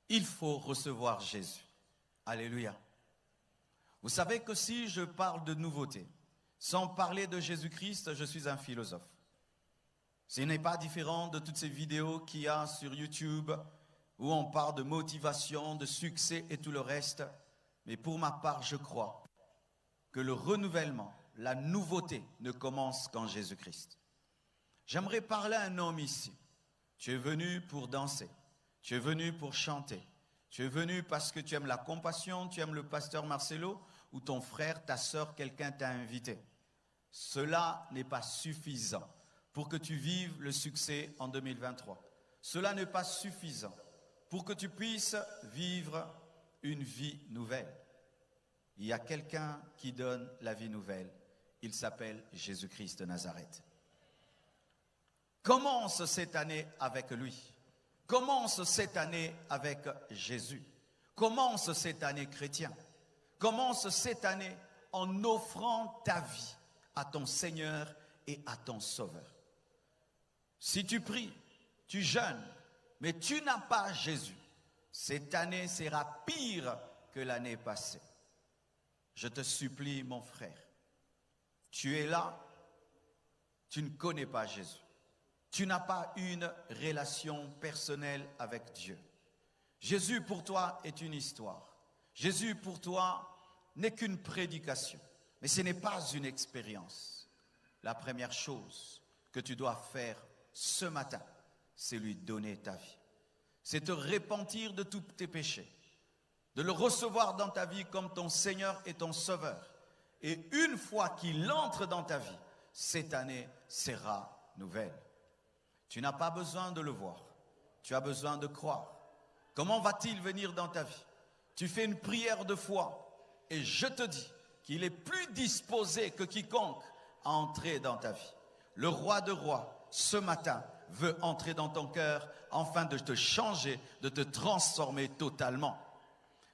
il faut recevoir Jésus. Alléluia. Vous savez que si je parle de nouveauté, sans parler de Jésus-Christ, je suis un philosophe. Ce n'est pas différent de toutes ces vidéos qu'il y a sur YouTube où on parle de motivation, de succès et tout le reste. Mais pour ma part, je crois que le renouvellement, la nouveauté ne commence qu'en Jésus-Christ. J'aimerais parler à un homme ici. Tu es venu pour danser, tu es venu pour chanter, tu es venu parce que tu aimes la compassion, tu aimes le pasteur Marcelo ou ton frère, ta soeur, quelqu'un t'a invité. Cela n'est pas suffisant pour que tu vives le succès en 2023. Cela n'est pas suffisant pour que tu puisses vivre une vie nouvelle. Il y a quelqu'un qui donne la vie nouvelle. Il s'appelle Jésus-Christ de Nazareth. Commence cette année avec lui. Commence cette année avec Jésus. Commence cette année chrétien. Commence cette année en offrant ta vie à ton Seigneur et à ton Sauveur. Si tu pries, tu jeûnes, mais tu n'as pas Jésus, cette année sera pire que l'année passée. Je te supplie, mon frère, tu es là, tu ne connais pas Jésus. Tu n'as pas une relation personnelle avec Dieu. Jésus pour toi est une histoire. Jésus pour toi n'est qu'une prédication. Mais ce n'est pas une expérience. La première chose que tu dois faire ce matin, c'est lui donner ta vie. C'est te repentir de tous tes péchés. De le recevoir dans ta vie comme ton Seigneur et ton Sauveur. Et une fois qu'il entre dans ta vie, cette année sera nouvelle. Tu n'as pas besoin de le voir. Tu as besoin de croire. Comment va-t-il venir dans ta vie? Tu fais une prière de foi et je te dis qu'il est plus disposé que quiconque à entrer dans ta vie. Le roi de rois, ce matin, veut entrer dans ton cœur afin de te changer, de te transformer totalement.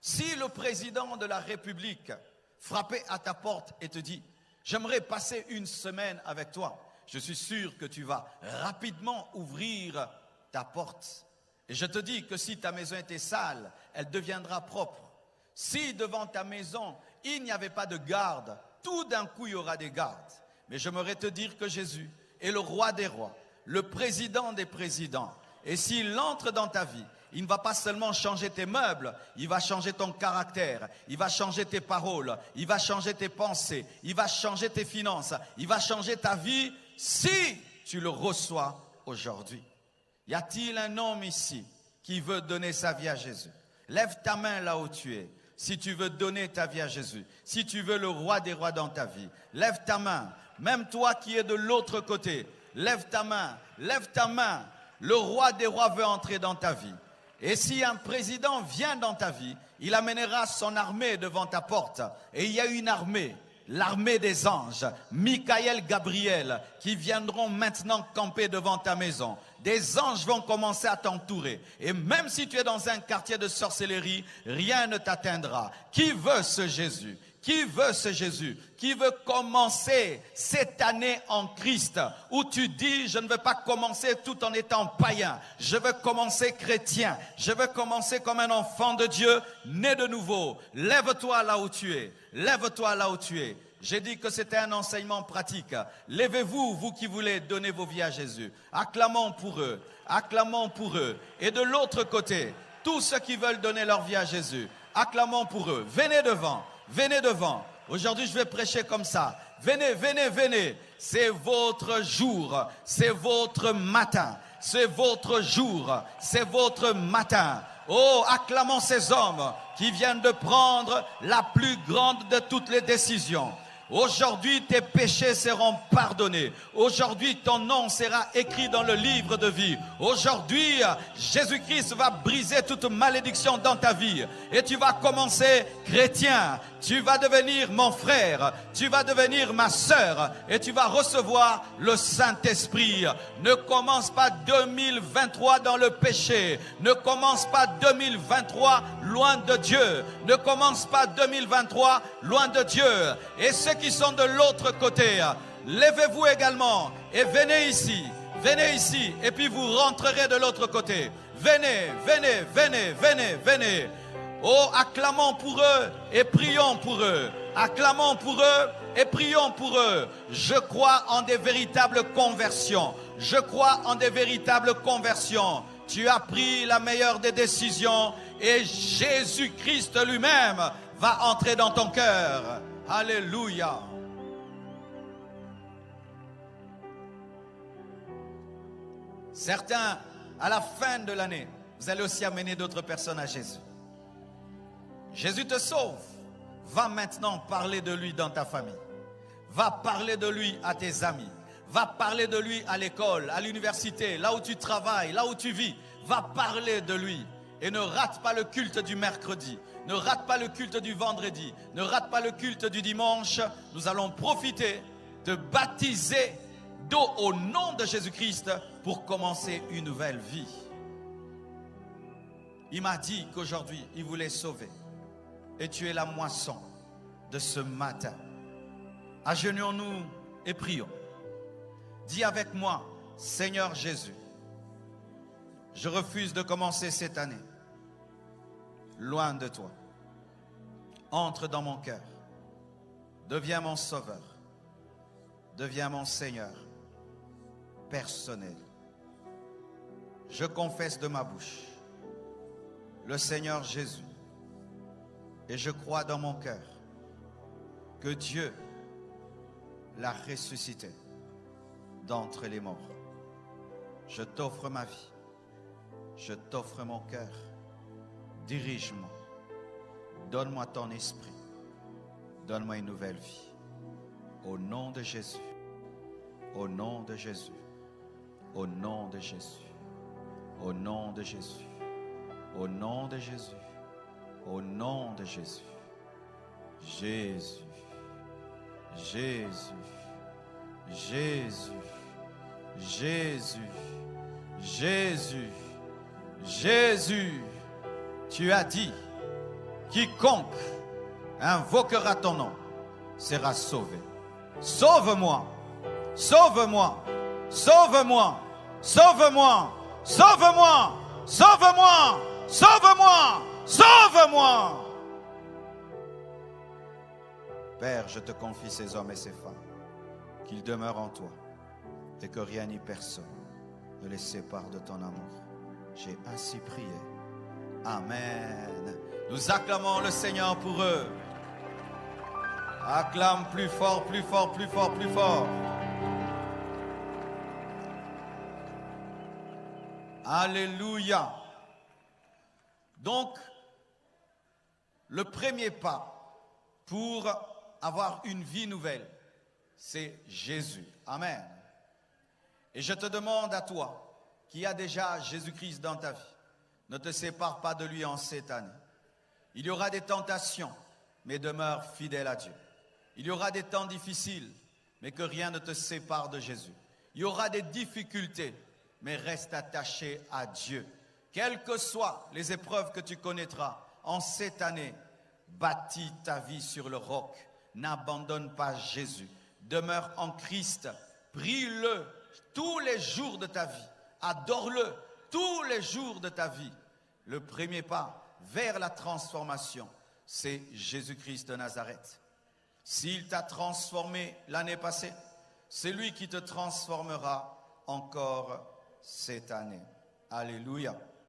Si le président de la République frappait à ta porte et te dit « J'aimerais passer une semaine avec toi », je suis sûr que tu vas rapidement ouvrir ta porte. Et je te dis que si ta maison était sale, elle deviendra propre. Si devant ta maison, il n'y avait pas de garde, tout d'un coup, il y aura des gardes. Mais j'aimerais te dire que Jésus est le roi des rois, le président des présidents. Et s'il entre dans ta vie, il ne va pas seulement changer tes meubles, il va changer ton caractère, il va changer tes paroles, il va changer tes pensées, il va changer tes finances, il va changer ta vie si tu le reçois aujourd'hui. Y a-t-il un homme ici qui veut donner sa vie à Jésus? Lève ta main là où tu es. Si tu veux donner ta vie à Jésus, si tu veux le roi des rois dans ta vie, lève ta main. Même toi qui es de l'autre côté, lève ta main, lève ta main. Le roi des rois veut entrer dans ta vie. Et si un président vient dans ta vie, il amènera son armée devant ta porte. Et il y a une armée, l'armée des anges, Michael, Gabriel, qui viendront maintenant camper devant ta maison. Des anges vont commencer à t'entourer. Et même si tu es dans un quartier de sorcellerie, rien ne t'atteindra. Qui veut ce Jésus? Qui veut ce Jésus? Qui veut commencer cette année en Christ? Où tu dis, je ne veux pas commencer tout en étant païen. Je veux commencer chrétien. Je veux commencer comme un enfant de Dieu, né de nouveau. Lève-toi là où tu es. Lève-toi là où tu es. J'ai dit que c'était un enseignement pratique. Levez-vous, vous qui voulez donner vos vies à Jésus. Acclamons pour eux. Acclamons pour eux. Et de l'autre côté, tous ceux qui veulent donner leur vie à Jésus, acclamons pour eux. Venez devant. Venez devant. Aujourd'hui, je vais prêcher comme ça. Venez, venez, venez. C'est votre jour. C'est votre matin. C'est votre jour. C'est votre matin. Oh, acclamons ces hommes qui viennent de prendre la plus grande de toutes les décisions. Aujourd'hui, tes péchés seront pardonnés. Aujourd'hui, ton nom sera écrit dans le livre de vie. Aujourd'hui, Jésus-Christ va briser toute malédiction dans ta vie. Et tu vas commencer chrétien. Tu vas devenir mon frère. Tu vas devenir ma sœur. Et tu vas recevoir le Saint-Esprit. Ne commence pas 2023 dans le péché. Ne commence pas 2023 loin de Dieu. Ne commence pas 2023 loin de Dieu. Et ceux qui sont de l'autre côté, levez-vous également et venez ici et puis vous rentrerez de l'autre côté. venez, venez, venez, venez, venez. Oh, acclamons pour eux et prions pour eux. Acclamons pour eux et prions pour eux. Je crois en des véritables conversions. Je crois en des véritables conversions. Tu as pris la meilleure des décisions et Jésus-Christ lui-même va entrer dans ton cœur. Alléluia. Certains, à la fin de l'année, vous allez aussi amener d'autres personnes à Jésus. Jésus te sauve. Va maintenant parler de lui dans ta famille. Va parler de lui à tes amis. Va parler de lui à l'école, à l'université, là où tu travailles, là où tu vis. Va parler de lui. Et ne rate pas le culte du mercredi. Ne rate pas le culte du vendredi. Ne rate pas le culte du dimanche. Nous allons profiter de baptiser d'eau au nom de Jésus-Christ pour commencer une nouvelle vie. Il m'a dit qu'aujourd'hui, il voulait sauver. Et tu es la moisson de ce matin. Agenouillons-nous et prions. Dis avec moi, Seigneur Jésus, je refuse de commencer cette année loin de toi. Entre dans mon cœur. Deviens mon sauveur. Deviens mon Seigneur personnel. Je confesse de ma bouche le Seigneur Jésus. Et je crois dans mon cœur que Dieu l'a ressuscité d'entre les morts. Je t'offre ma vie. Je t'offre mon cœur. Dirige-moi. Donne-moi ton esprit. Donne-moi une nouvelle vie. Au nom de Jésus. Au nom de Jésus. Au nom de Jésus. Au nom de Jésus. Au nom de Jésus. Au nom de Jésus. Jésus. Jésus. Jésus. Jésus. Jésus. Jésus. Tu as dit, quiconque invoquera ton nom sera sauvé. Sauve-moi. Sauve-moi. Sauve-moi. Sauve-moi. Sauve-moi. Sauve-moi. Sauve-moi. Sauve-moi. Père, je te confie ces hommes et ces femmes, qu'ils demeurent en toi et que rien ni personne ne les sépare de ton amour. J'ai ainsi prié. Amen. Nous acclamons le Seigneur pour eux. Acclame plus fort, plus fort, plus fort, plus fort. Alléluia. Donc, le premier pas pour avoir une vie nouvelle, c'est Jésus. Amen. Et je te demande à toi, qui a déjà Jésus-Christ dans ta vie, ne te sépare pas de lui en cette année. Il y aura des tentations, mais demeure fidèle à Dieu. Il y aura des temps difficiles, mais que rien ne te sépare de Jésus. Il y aura des difficultés, mais reste attaché à Dieu. Quelles que soient les épreuves que tu connaîtras en cette année, bâtis ta vie sur le roc. N'abandonne pas Jésus. Demeure en Christ. Prie-le tous les jours de ta vie. Adore-le tous les jours de ta vie. Le premier pas vers la transformation, c'est Jésus-Christ de Nazareth. S'il t'a transformé l'année passée, c'est lui qui te transformera encore cette année. Alléluia.